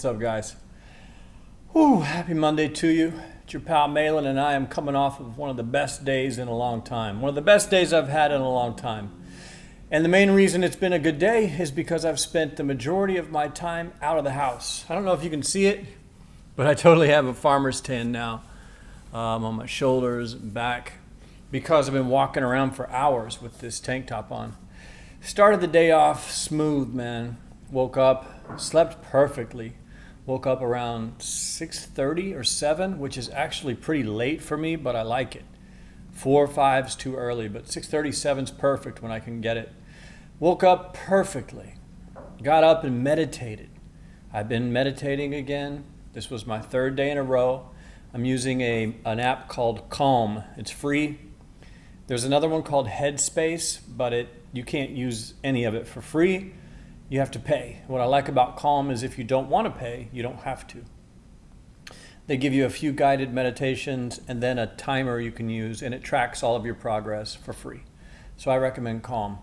What's up, guys? Whew, happy Monday to you. It's your pal Malan, and I am coming off of one of the best days in a long time. One of the best days I've had in a long time. And the main reason it's been a good day is because I've spent the majority of my time out of the house. I don't know if you can see it, but I totally have a farmer's tan now on my shoulders and back because I've been walking around for hours with this tank top on. Started the day off smooth, man. Woke up, slept perfectly. Woke up around 6:30 or 7, which is actually pretty late for me, but I like it. 4 or 5 is too early, but 6:30, 7 is perfect when I can get it. Woke up perfectly. Got up and meditated. I've been meditating again. This was my 3rd day in a row. I'm using an app called Calm. It's free. There's another one called Headspace, but you can't use any of it for free. You have to pay. What I like about Calm is if you don't want to pay, you don't have to. They give you a few guided meditations and then a timer you can use, and it tracks all of your progress for free. So I recommend Calm.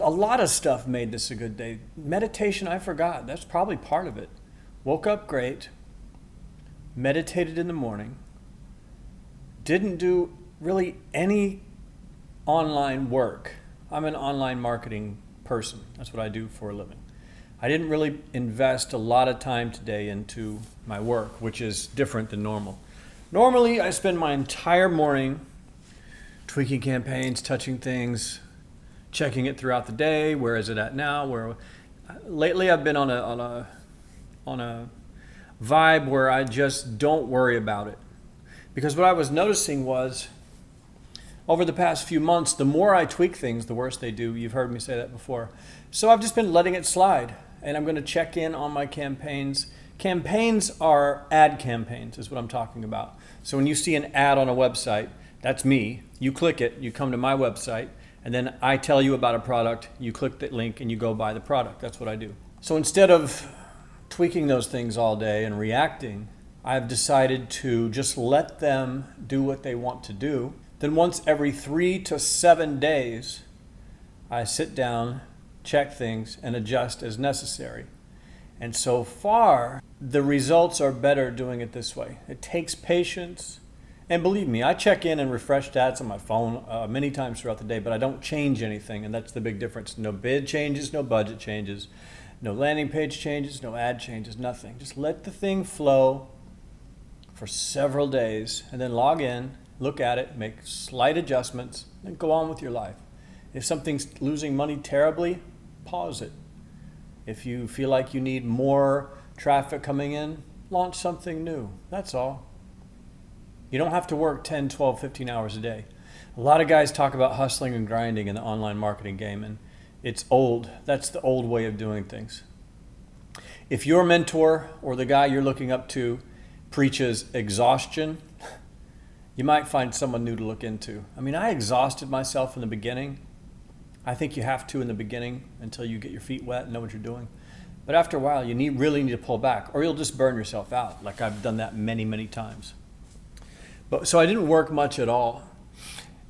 A lot of stuff made this a good day. Meditation, I forgot. That's probably part of it. Woke up great. Meditated in the morning. Didn't do really any online work. I'm an online marketing person. That's what I do for a living. I didn't really invest a lot of time today into my work, which is different than normal. Normally, I spend my entire morning tweaking campaigns, touching things, checking it throughout the day. Where is it at now? Lately, I've been on a vibe where I just don't worry about it. Because what I was noticing was, over the past few months, the more I tweak things, the worse they do. You've heard me say that before. So I've just been letting it slide, and I'm going to check in on my campaigns. Campaigns are ad campaigns, is what I'm talking about. So when you see an ad on a website, that's me. You click it, you come to my website, and then I tell you about a product. You click the link, and you go buy the product. That's what I do. So instead of tweaking those things all day and reacting, I've decided to just let them do what they want to do. Then once every 3 to 7 days, I sit down, check things, and adjust as necessary. And so far, the results are better doing it this way. It takes patience. And believe me, I check in and refresh stats on my phone many times throughout the day, but I don't change anything, and that's the big difference. No bid changes, no budget changes, no landing page changes, no ad changes, nothing. Just let the thing flow for several days, and then log in, look at it, make slight adjustments, and go on with your life. If something's losing money terribly, pause it. If you feel like you need more traffic coming in, launch something new. That's all. You don't have to work 10, 12, 15 hours a day. A lot of guys talk about hustling and grinding in the online marketing game, and it's old. That's the old way of doing things. If your mentor or the guy you're looking up to preaches exhaustion, you might find someone new to look into. I mean, I exhausted myself in the beginning. I think you have to in the beginning until you get your feet wet and know what you're doing. But after a while, you really need to pull back, or you'll just burn yourself out. Like I've done that many, many times. So I didn't work much at all.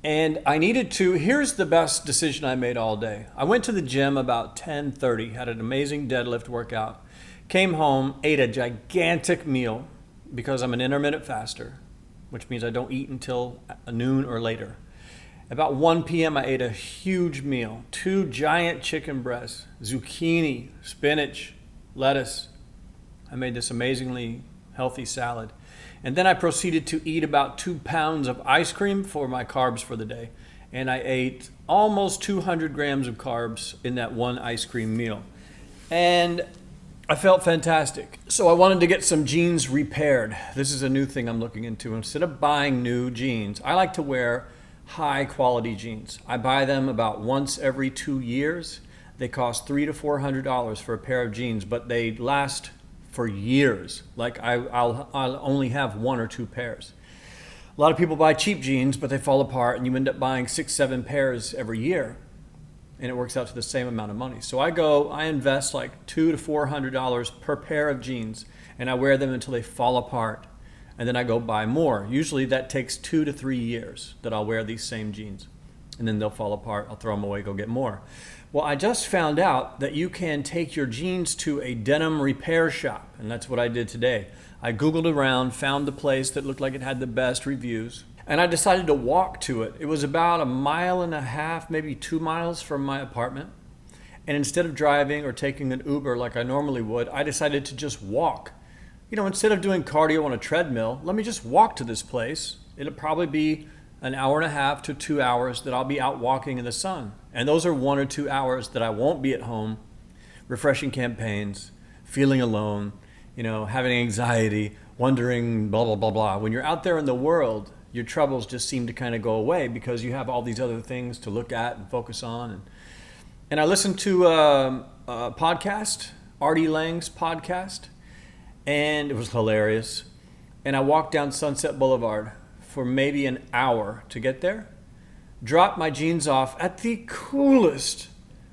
And I needed to. Here's the best decision I made all day. I went to the gym about 10:30, had an amazing deadlift workout, came home, ate a gigantic meal because I'm an intermittent faster, which means I don't eat until noon or later. About 1 p.m. I ate a huge meal, 2 giant chicken breasts, zucchini, spinach, lettuce. I made this amazingly healthy salad. And then I proceeded to eat about 2 pounds of ice cream for my carbs for the day. And I ate almost 200 grams of carbs in that one ice cream meal. And I felt fantastic. So I wanted to get some jeans repaired. This is a new thing I'm looking into. Instead of buying new jeans, I like to wear high quality jeans. I buy them about once every 2 years. They cost $300 to $400 for a pair of jeans, but they last for years. Like I'll only have 1 or 2 pairs. A lot of people buy cheap jeans, but they fall apart and you end up buying 6, 7 pairs every year. And it works out to the same amount of money. So I invest like $200 to $400 per pair of jeans, and I wear them until they fall apart. And then I go buy more. Usually that takes 2 to 3 years that I'll wear these same jeans. and then they'll fall apart. I'll throw them away, go get more. Well, I just found out that you can take your jeans to a denim repair shop, and that's what I did today. I Googled around, found the place that looked like it had the best reviews, and I decided to walk to it. It was about 1.5 miles, maybe 2 miles from my apartment. And instead of driving or taking an Uber like I normally would, I decided to just walk. Instead of doing cardio on a treadmill, let me just walk to this place. It'll probably be 1.5 hours to 2 hours that I'll be out walking in the sun. And those are 1 or 2 hours that I won't be at home, refreshing campaigns, feeling alone, having anxiety, wondering, blah, blah, blah, blah. When you're out there in the world, your troubles just seem to kind of go away because you have all these other things to look at and focus on. And I listened to a podcast, Artie Lang's podcast, and it was hilarious. And I walked down Sunset Boulevard for maybe an hour to get there, dropped my jeans off at the coolest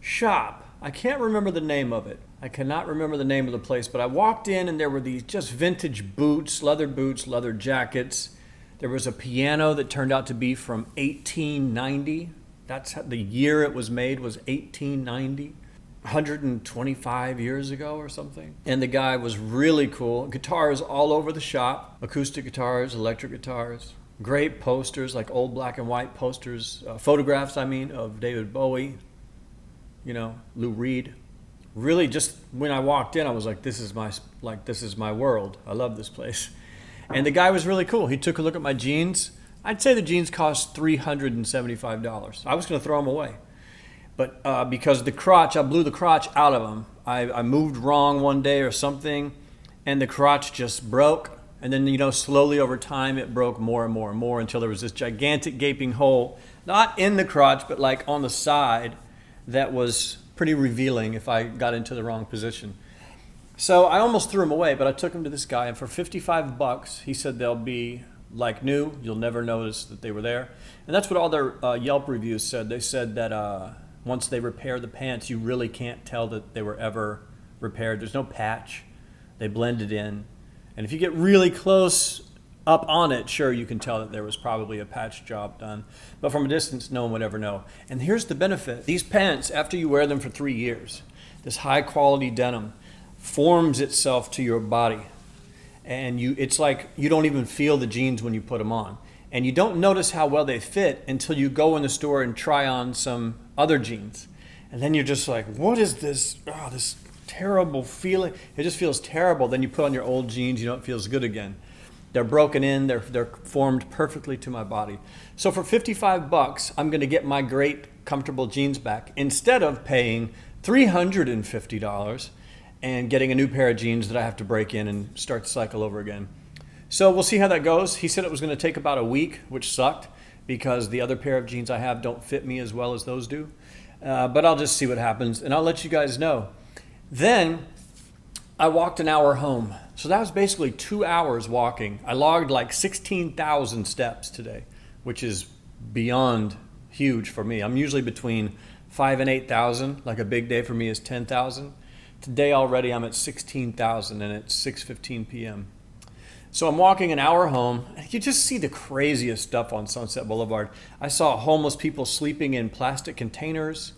shop. I can't remember the name of it. I cannot remember the name of the place, but I walked in and there were these just vintage boots, leather jackets. There was a piano that turned out to be from 1890. That's the year it was made, was 1890, 125 years ago or something. And the guy was really cool. Guitars all over the shop, acoustic guitars, electric guitars, great posters, like old black and white posters, photographs, of David Bowie, Lou Reed. Really, just when I walked in, I was like, this is my world. I love this place. And the guy was really cool. He took a look at my jeans. I'd say the jeans cost $375. I was going to throw them away. But because I blew the crotch out of them. I moved wrong one day or something, and the crotch just broke. And then, slowly over time, it broke more and more and more until there was this gigantic gaping hole, not in the crotch, but like on the side, that was pretty revealing if I got into the wrong position. So I almost threw them away, but I took them to this guy, and for $55, he said they'll be like new. You'll never notice that they were there. And that's what all their Yelp reviews said. They said that once they repair the pants, you really can't tell that they were ever repaired. There's no patch. They blended in. And if you get really close up on it, sure, you can tell that there was probably a patch job done. But from a distance, no one would ever know. And here's the benefit. These pants, after you wear them for 3 years, this high quality denim forms itself to your body. And it's like you don't even feel the jeans when you put them on. And you don't notice how well they fit until you go in the store and try on some other jeans. And then you're just like, what is this? Oh, this terrible feeling. It just feels terrible. Then you put on your old jeans, it feels good again. They're broken in, they're formed perfectly to my body. So for $55, I'm going to get my great comfortable jeans back instead of paying $350 and getting a new pair of jeans that I have to break in and start the cycle over again. So we'll see how that goes. He said it was going to take about a week, which sucked because the other pair of jeans I have don't fit me as well as those do. But I'll just see what happens, and I'll let you guys know. Then I walked an hour home. So that was basically 2 hours walking. I logged like 16,000 steps today, which is beyond huge for me. I'm usually between 5,000 and 8,000. Like a big day for me is 10,000. Today already I'm at 16,000 and it's 6:15 p.m. So I'm walking an hour home. You just see the craziest stuff on Sunset Boulevard. I saw homeless people sleeping in plastic containers.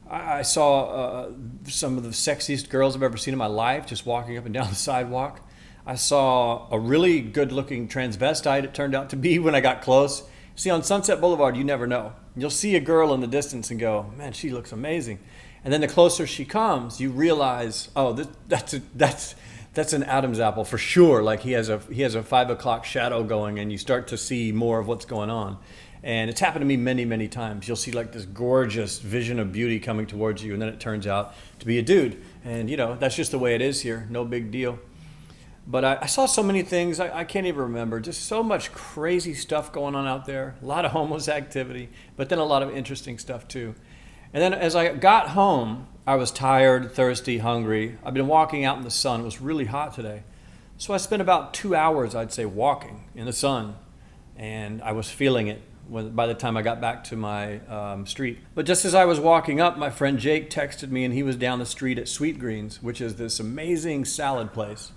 I saw some of the sexiest girls I've ever seen in my life just walking up and down the sidewalk. I saw a really good-looking transvestite, it turned out to be, when I got close. See, on Sunset Boulevard, you never know. You'll see a girl in the distance and go, man, she looks amazing. And then the closer she comes, you realize, oh, that's an Adam's apple for sure. Like he has a 5 o'clock shadow going, and you start to see more of what's going on. And it's happened to me many, many times. You'll see like this gorgeous vision of beauty coming towards you, and then it turns out to be a dude. And that's just the way it is here. No big deal. But I saw so many things I can't even remember. Just so much crazy stuff going on out there. A lot of homeless activity, but then a lot of interesting stuff too. And then as I got home, I was tired, thirsty, hungry. I've been walking out in the sun. It was really hot today. So I spent about 2 hours, I'd say, walking in the sun. And I was feeling it by the time I got back to my street. But just as I was walking up, my friend Jake texted me, and he was down the street at Sweet Greens, which is this amazing salad place.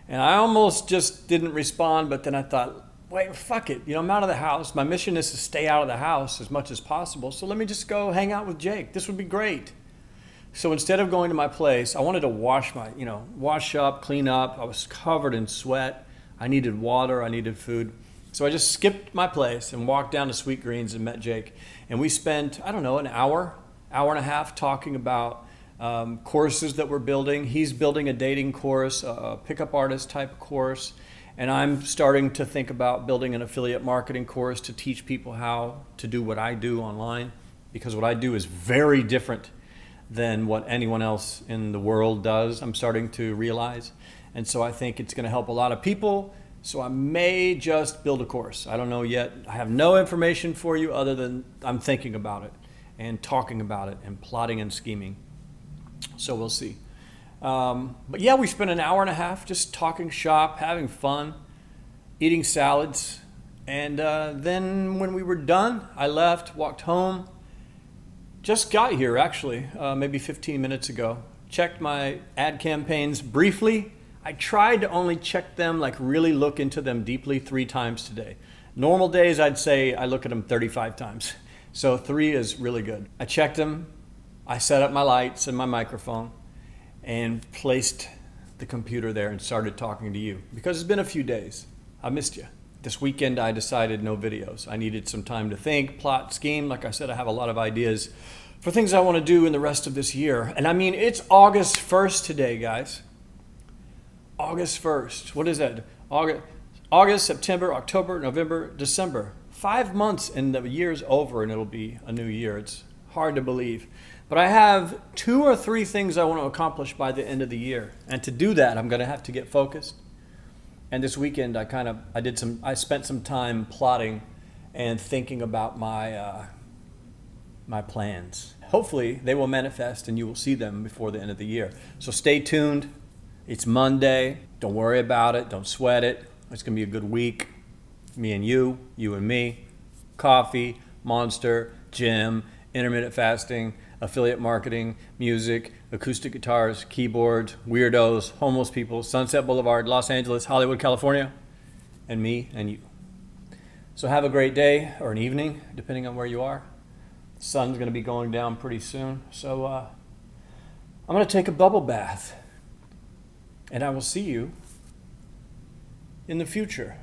And I almost just didn't respond, but then I thought, wait, fuck it. I'm out of the house. My mission is to stay out of the house as much as possible. So let me just go hang out with Jake. This would be great. So instead of going to my place, I wanted to wash up, clean up. I was covered in sweat. I needed water. I needed food. So I just skipped my place and walked down to Sweet Greens and met Jake. And we spent, I don't know, an hour and a half talking about courses that we're building. He's building a dating course, a pickup artist type course. And I'm starting to think about building an affiliate marketing course to teach people how to do what I do online, because what I do is very different than what anyone else in the world does, I'm starting to realize. And so I think it's going to help a lot of people. So I may just build a course. I don't know yet. I have no information for you other than I'm thinking about it and talking about it and plotting and scheming. So we'll see. But yeah, we spent an hour and a half just talking shop, having fun, eating salads. And then when we were done, I left, walked home. Just got here actually, maybe 15 minutes ago. Checked my ad campaigns briefly. I tried to only check them, like really look into them deeply 3 times today. Normal days, I'd say I look at them 35 times. So 3 is really good. I checked them. I set up my lights and my microphone and placed the computer there and started talking to you because it's been a few days. I missed you. This weekend I decided no videos. I needed some time to think, plot, scheme. Like I said, I have a lot of ideas for things I want to do in the rest of this year. And I mean, it's August 1st today, guys. August 1st. What is that? August, September, October, November, December. 5 months and the year's over and it'll be a new year. It's hard to believe. But I have 2 or 3 things I want to accomplish by the end of the year. And to do that, I'm going to have to get focused. And this weekend, I spent some time plotting and thinking about my plans. Hopefully, they will manifest and you will see them before the end of the year. So stay tuned. It's Monday. Don't worry about it. Don't sweat it. It's going to be a good week. Me and you and me. Coffee, Monster, gym, intermittent fasting, affiliate marketing, music, acoustic guitars, keyboards, weirdos, homeless people, Sunset Boulevard, Los Angeles, Hollywood, California, and me and you. So have a great day or an evening, depending on where you are. The sun's going to be going down pretty soon. So I'm going to take a bubble bath. And I will see you in the future.